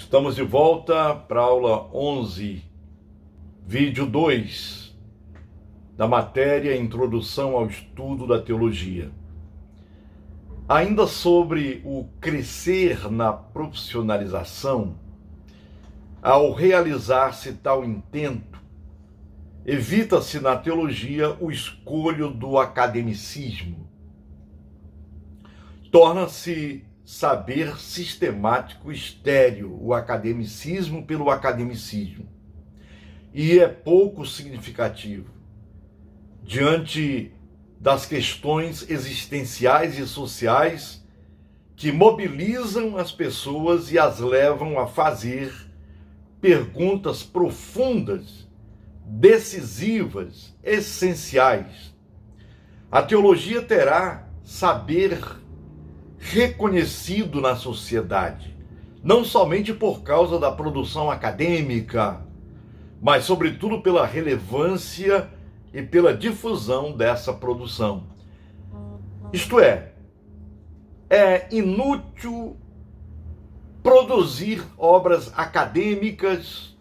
Estamos de volta para a aula 11, vídeo 2 da matéria Introdução ao Estudo da Teologia. Ainda sobre o crescer na profissionalização, ao realizar-se tal intento, evita-se na teologia o escolho do academicismo. Torna-se saber sistemático estéril o academicismo pelo academicismo. E é pouco significativo diante das questões existenciais e sociais que mobilizam as pessoas e as levam a fazer perguntas profundas, decisivas, essenciais. A teologia terá saber reconhecido na sociedade, não somente por causa da produção acadêmica, mas sobretudo pela relevância e pela difusão dessa produção. Isto é inútil produzir obras acadêmicas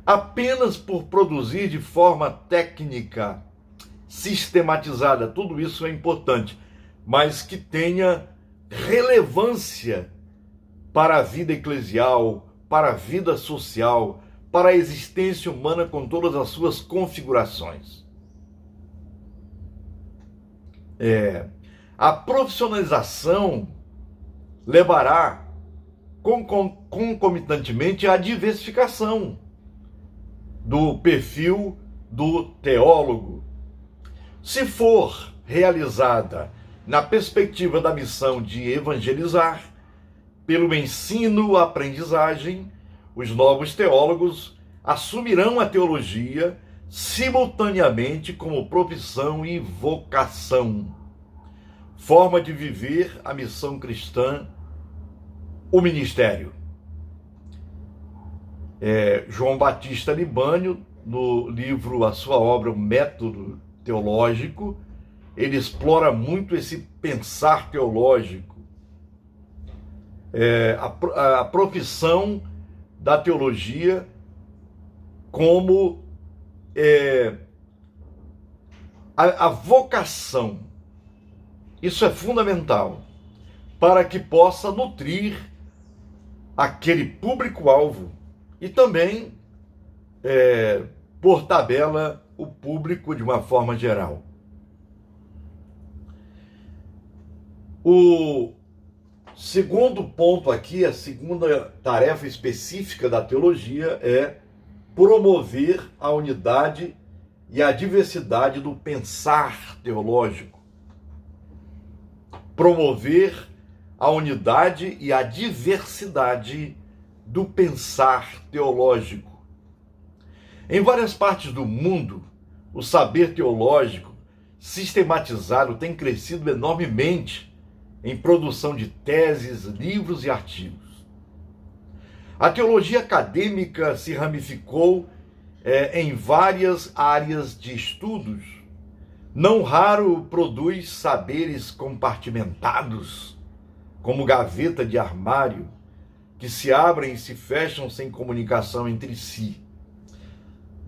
apenas por produzir de forma técnica, sistematizada. Tudo isso é importante, mas que tenha relevância para a vida eclesial, para a vida social, para a existência humana com todas as suas configurações. A profissionalização levará concomitantemente à diversificação do perfil do teólogo. Se for realizada na perspectiva da missão de evangelizar, pelo ensino-aprendizagem, os novos teólogos assumirão a teologia simultaneamente como profissão e vocação, forma de viver a missão cristã, o ministério. João Batista Libânio, no livro, a sua obra, O Método Teológico, ele explora muito esse pensar teológico, a profissão da teologia como a vocação. Isso é fundamental para que possa nutrir aquele público-alvo e também, por tabela, o público de uma forma geral. O segundo ponto aqui, a segunda tarefa específica da teologia é promover a unidade e a diversidade do pensar teológico. Promover a unidade e a diversidade do pensar teológico. Em várias partes do mundo, o saber teológico sistematizado tem crescido enormemente em produção de teses, livros e artigos. A teologia acadêmica se ramificou em várias áreas de estudos. Não raro produz saberes compartimentados, como gaveta de armário, que se abrem e se fecham sem comunicação entre si.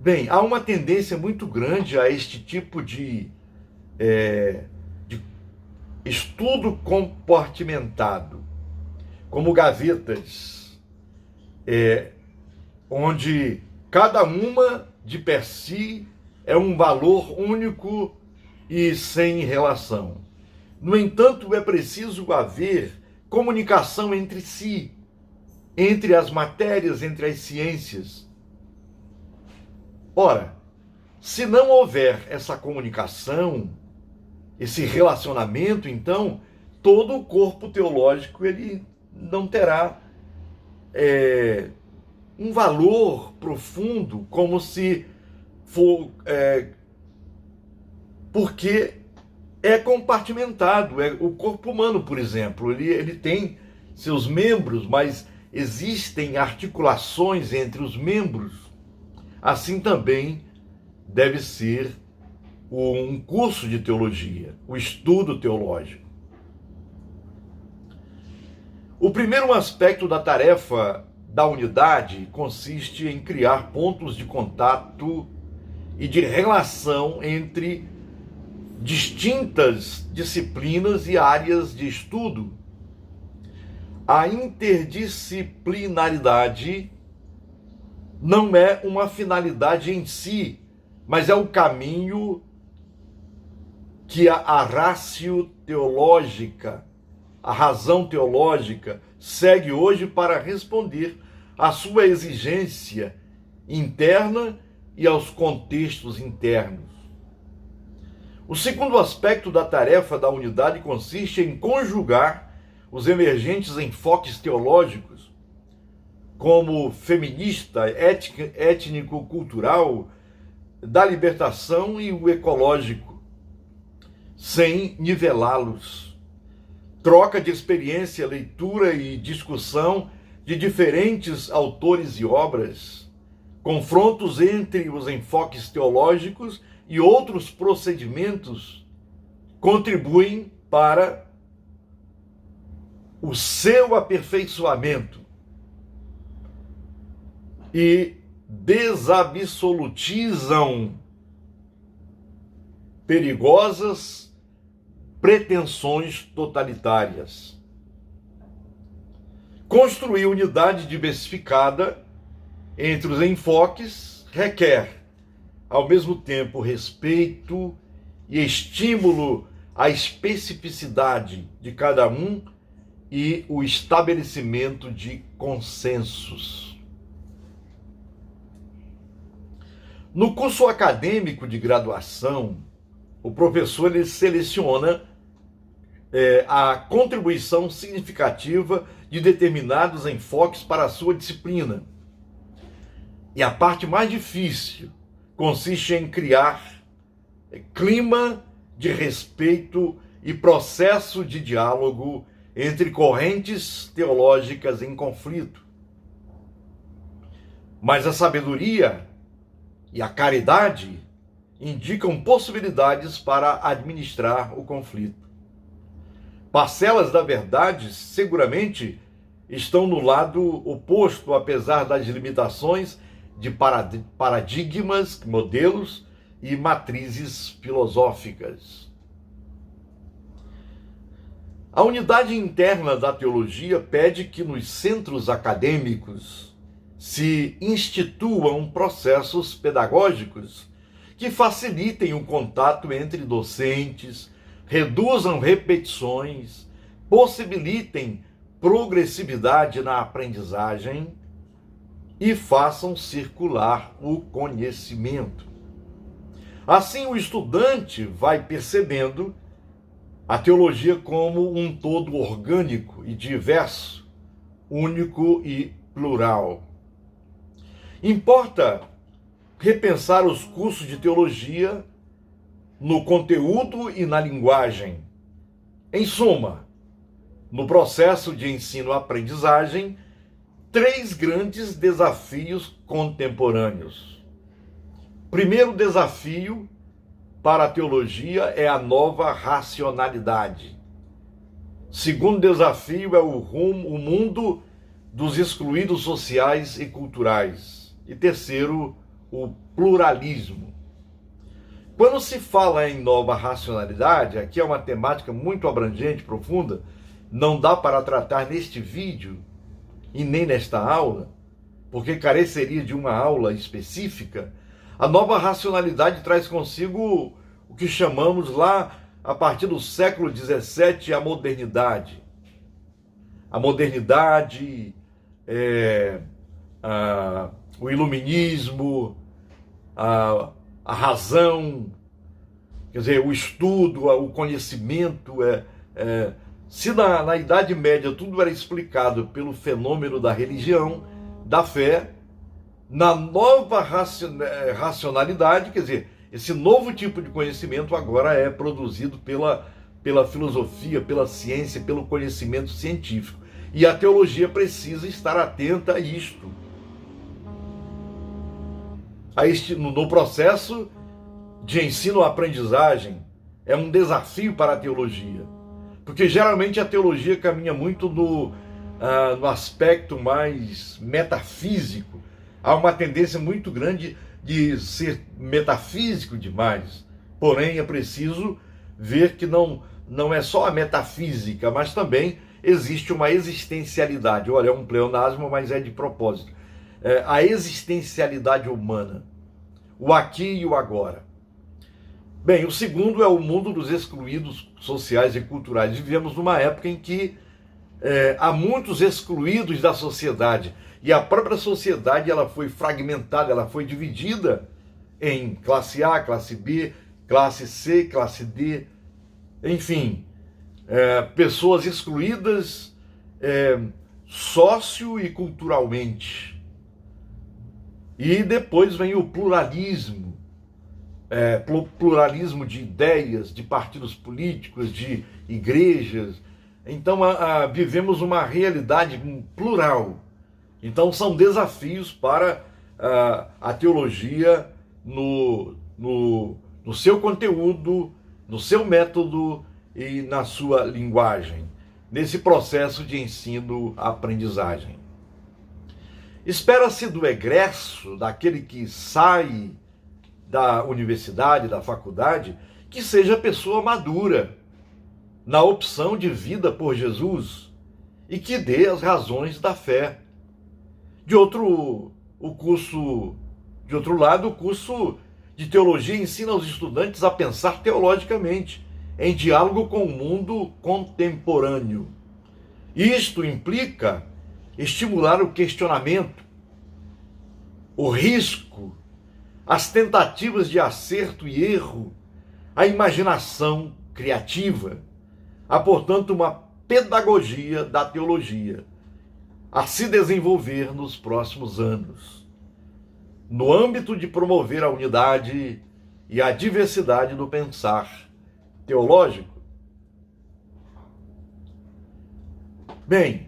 Bem, há uma tendência muito grande a este tipo de estudo compartimentado, como gavetas, onde cada uma de per si é um valor único e sem relação. No entanto, é preciso haver comunicação entre si, entre as matérias, entre as ciências. Ora, se não houver essa comunicação, esse relacionamento, então, todo o corpo teológico ele não terá um valor profundo, como se for... porque é compartimentado. O corpo humano, por exemplo, ele tem seus membros, mas existem articulações entre os membros. Assim também deve ser um curso de teologia, o estudo teológico. O primeiro aspecto da tarefa da unidade consiste em criar pontos de contato e de relação entre distintas disciplinas e áreas de estudo. A interdisciplinaridade não é uma finalidade em si, mas é o caminho que a ratio teológica, a razão teológica, segue hoje para responder à sua exigência interna e aos contextos internos. O segundo aspecto da tarefa da unidade consiste em conjugar os emergentes enfoques teológicos, como feminista, étnico-cultural, da libertação e o ecológico, sem nivelá-los. Troca de experiência, leitura e discussão de diferentes autores e obras, confrontos entre os enfoques teológicos e outros procedimentos contribuem para o seu aperfeiçoamento e desabsolutizam perigosas pretensões totalitárias. Construir unidade diversificada entre os enfoques requer, ao mesmo tempo, respeito e estímulo à especificidade de cada um e o estabelecimento de consensos. No curso acadêmico de graduação, o professor ele seleciona a contribuição significativa de determinados enfoques para a sua disciplina. E a parte mais difícil consiste em criar clima de respeito e processo de diálogo entre correntes teológicas em conflito. Mas a sabedoria e a caridade indicam possibilidades para administrar o conflito. Parcelas da verdade seguramente estão no lado oposto, apesar das limitações de paradigmas, modelos e matrizes filosóficas. A unidade interna da teologia pede que nos centros acadêmicos se instituam processos pedagógicos que facilitem o contato entre docentes, reduzam repetições, possibilitem progressividade na aprendizagem e façam circular o conhecimento. Assim, o estudante vai percebendo a teologia como um todo orgânico e diverso, único e plural. Importa repensar os cursos de teologia no conteúdo e na linguagem. Em suma, no processo de ensino-aprendizagem, 3 grandes desafios contemporâneos. Primeiro desafio para a teologia é a nova racionalidade. Segundo desafio é o mundo dos excluídos sociais e culturais. E terceiro, o pluralismo. Quando se fala em nova racionalidade, aqui é uma temática muito abrangente, profunda, não dá para tratar neste vídeo e nem nesta aula, porque careceria de uma aula específica. A nova racionalidade traz consigo o que chamamos lá, a partir do século XVII, a modernidade. A modernidade, o iluminismo, a razão, quer dizer, o estudo, o conhecimento. Se na Idade Média tudo era explicado pelo fenômeno da religião, da fé, na nova racionalidade, quer dizer, esse novo tipo de conhecimento agora é produzido pela filosofia, pela ciência, pelo conhecimento científico. E a teologia precisa estar atenta a isto. No processo de ensino-aprendizagem, é um desafio para a teologia. Porque geralmente a teologia caminha muito no aspecto mais metafísico. Há uma tendência muito grande de ser metafísico demais. Porém, é preciso ver que não é só a metafísica, mas também existe uma existencialidade. Olha, é um pleonasmo, mas é de propósito. A existencialidade humana, o aqui e o agora. Bem, o segundo é o mundo dos excluídos sociais e culturais. Vivemos numa época em que há muitos excluídos da sociedade, e a própria sociedade ela foi fragmentada, ela foi dividida em classe A, classe B, classe C, classe D, enfim, pessoas excluídas socio e culturalmente. E depois vem o pluralismo, pluralismo de ideias, de partidos políticos, de igrejas. Então vivemos uma realidade plural. Então são desafios para a teologia no seu conteúdo, no seu método e na sua linguagem, nesse processo de ensino-aprendizagem. Espera-se do egresso, daquele que sai da universidade, da faculdade, que seja pessoa madura na opção de vida por Jesus e que dê as razões da fé. De outro lado, o curso de teologia ensina os estudantes a pensar teologicamente, em diálogo com o mundo contemporâneo. Isto implica estimular o questionamento, o risco, as tentativas de acerto e erro, a imaginação criativa. Há, portanto, uma pedagogia da teologia a se desenvolver nos próximos anos, no âmbito de promover a unidade e a diversidade do pensar teológico. Bem,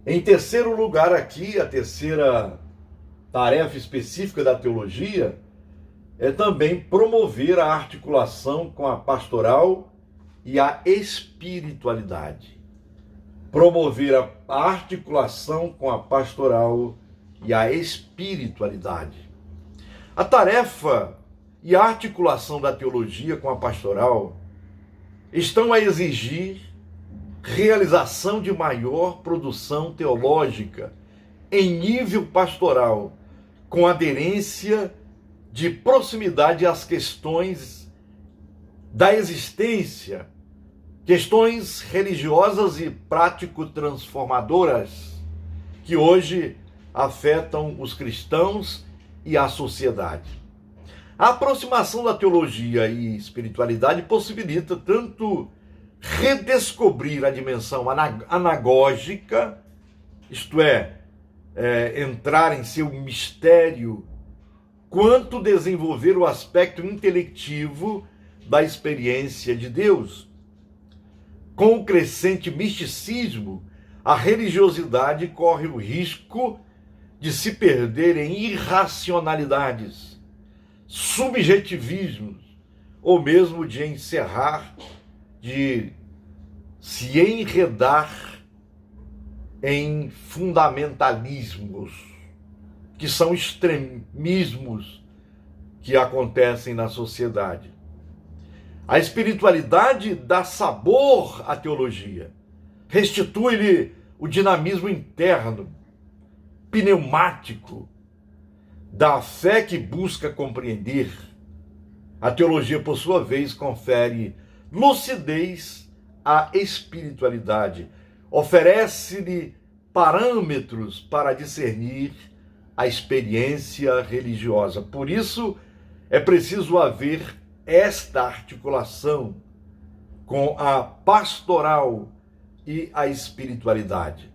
em terceiro lugar aqui, a terceira tarefa específica da teologia é também promover a articulação com a pastoral e a espiritualidade. Promover a articulação com a pastoral e a espiritualidade. A tarefa e a articulação da teologia com a pastoral estão a exigir realização de maior produção teológica em nível pastoral, com aderência de proximidade às questões da existência, questões religiosas e prático-transformadoras que hoje afetam os cristãos e a sociedade. A aproximação da teologia e espiritualidade possibilita tanto redescobrir a dimensão anagógica, isto é, entrar em seu mistério, quanto desenvolver o aspecto intelectivo da experiência de Deus. Com o crescente misticismo, a religiosidade corre o risco de se perder em irracionalidades, subjetivismos, ou mesmo de se enredar em fundamentalismos, que são extremismos que acontecem na sociedade. A espiritualidade dá sabor à teologia, restitui-lhe o dinamismo interno, pneumático, da fé que busca compreender. A teologia, por sua vez, confere lucidez à espiritualidade, oferece-lhe parâmetros para discernir a experiência religiosa. Por isso, é preciso haver esta articulação com a pastoral e a espiritualidade.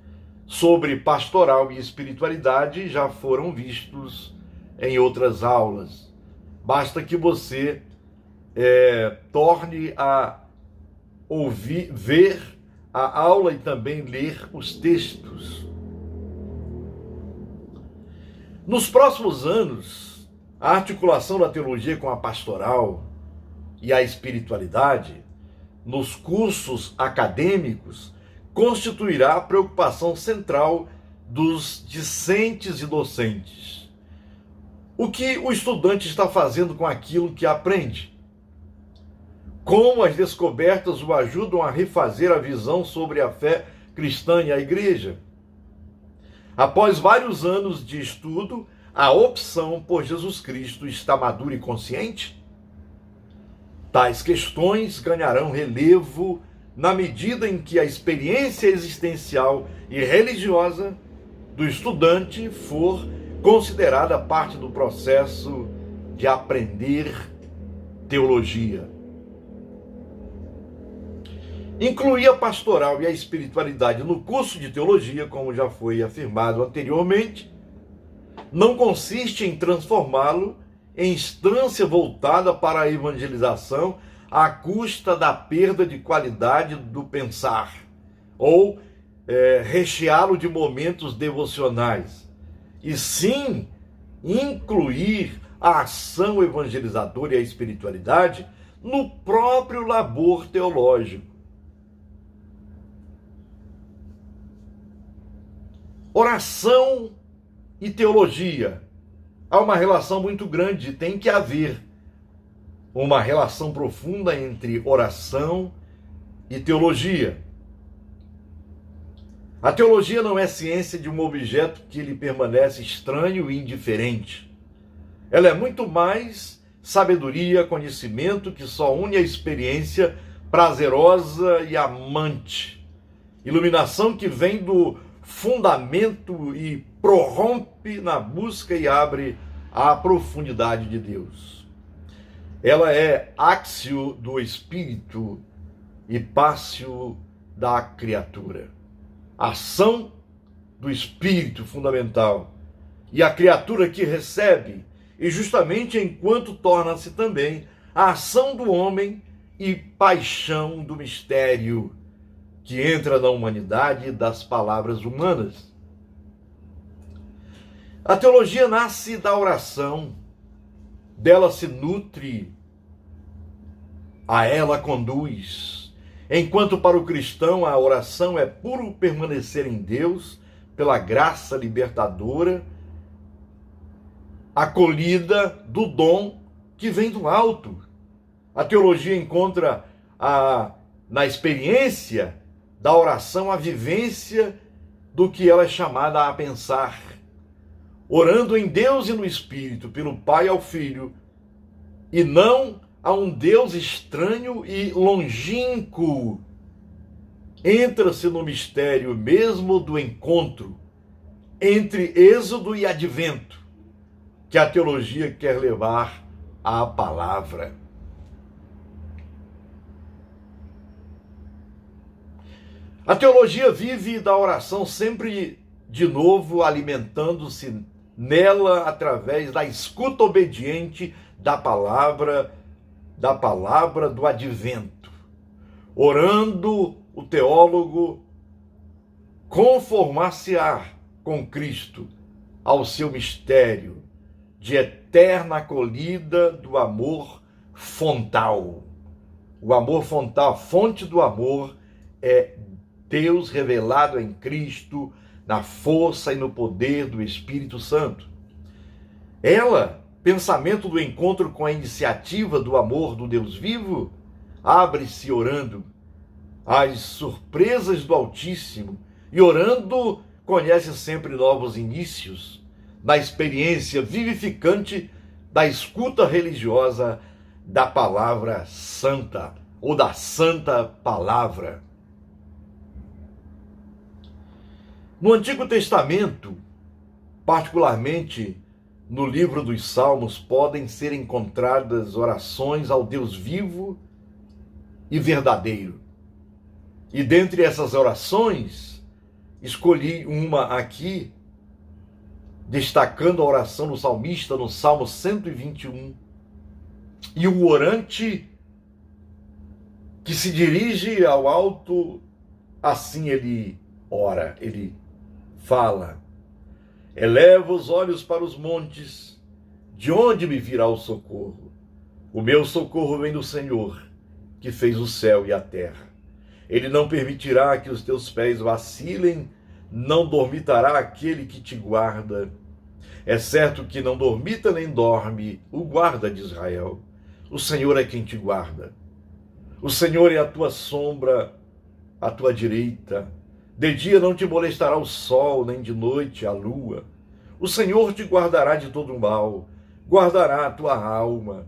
Sobre pastoral e espiritualidade já foram vistos em outras aulas. Basta que você torne a ver a aula e também ler os textos. Nos próximos anos, a articulação da teologia com a pastoral e a espiritualidade, nos cursos acadêmicos, constituirá a preocupação central dos discentes e docentes. O que o estudante está fazendo com aquilo que aprende? Como as descobertas o ajudam a refazer a visão sobre a fé cristã e a igreja? Após vários anos de estudo, a opção por Jesus Cristo está madura e consciente? Tais questões ganharão relevo na medida em que a experiência existencial e religiosa do estudante for considerada parte do processo de aprender teologia. Incluir a pastoral e a espiritualidade no curso de teologia, como já foi afirmado anteriormente, não consiste em transformá-lo em instância voltada para a evangelização à custa da perda de qualidade do pensar, ou recheá-lo de momentos devocionais, e sim incluir a ação evangelizadora e a espiritualidade no próprio labor teológico. Oração e teologia. Há uma relação muito grande, tem que haver uma relação profunda entre oração e teologia. A teologia não é ciência de um objeto que lhe permanece estranho e indiferente. Ela é muito mais sabedoria, conhecimento que só une a experiência prazerosa e amante. Iluminação que vem do fundamento e prorrompe na busca e abre a profundidade de Deus. Ela é áxio do espírito e pássio da criatura. Ação do espírito fundamental e a criatura que recebe, e justamente enquanto torna-se também a ação do homem e paixão do mistério que entra na humanidade das palavras humanas. A teologia nasce da oração, dela se nutre, a ela conduz. Enquanto para o cristão a oração é puro permanecer em Deus, pela graça libertadora, acolhida do dom que vem do alto. A teologia encontra na experiência da oração a vivência do que ela é chamada a pensar. Orando em Deus e no Espírito, pelo Pai ao Filho, e não a um Deus estranho e longínquo. Entra-se no mistério mesmo do encontro entre Êxodo e Advento, que a teologia quer levar à palavra. A teologia vive da oração sempre de novo, alimentando-se nela através da escuta obediente da palavra do advento. Orando, o teólogo conformar-se-á com Cristo ao seu mistério de eterna acolhida do amor fontal. O amor fontal, a fonte do amor, é Deus revelado em Cristo, na força e no poder do Espírito Santo. Ela, pensamento do encontro com a iniciativa do amor do Deus vivo, abre-se orando às surpresas do Altíssimo, e orando conhece sempre novos inícios, na experiência vivificante da escuta religiosa da palavra santa, ou da santa palavra. No Antigo Testamento, particularmente no livro dos Salmos, podem ser encontradas orações ao Deus vivo e verdadeiro. E dentre essas orações, escolhi uma aqui, destacando a oração do salmista no Salmo 121. E o orante que se dirige ao alto, assim ele ora, ele fala: eleva os olhos para os montes, de onde me virá o socorro? O meu socorro vem do Senhor, que fez o céu e a terra. Ele não permitirá que os teus pés vacilem, não dormitará aquele que te guarda. É certo que não dormita nem dorme o guarda de Israel. O Senhor é quem te guarda. O Senhor é a tua sombra, à tua direita. De dia não te molestará o sol, nem de noite a lua. O Senhor te guardará de todo mal, guardará a tua alma.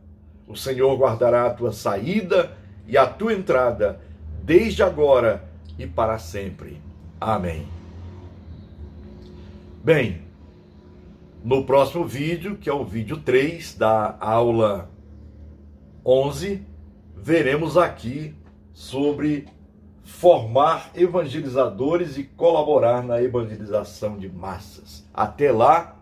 O Senhor guardará a tua saída e a tua entrada, desde agora e para sempre. Amém. Bem, no próximo vídeo, que é o vídeo 3 da aula 11, veremos aqui sobre formar evangelizadores e colaborar na evangelização de massas. Até lá,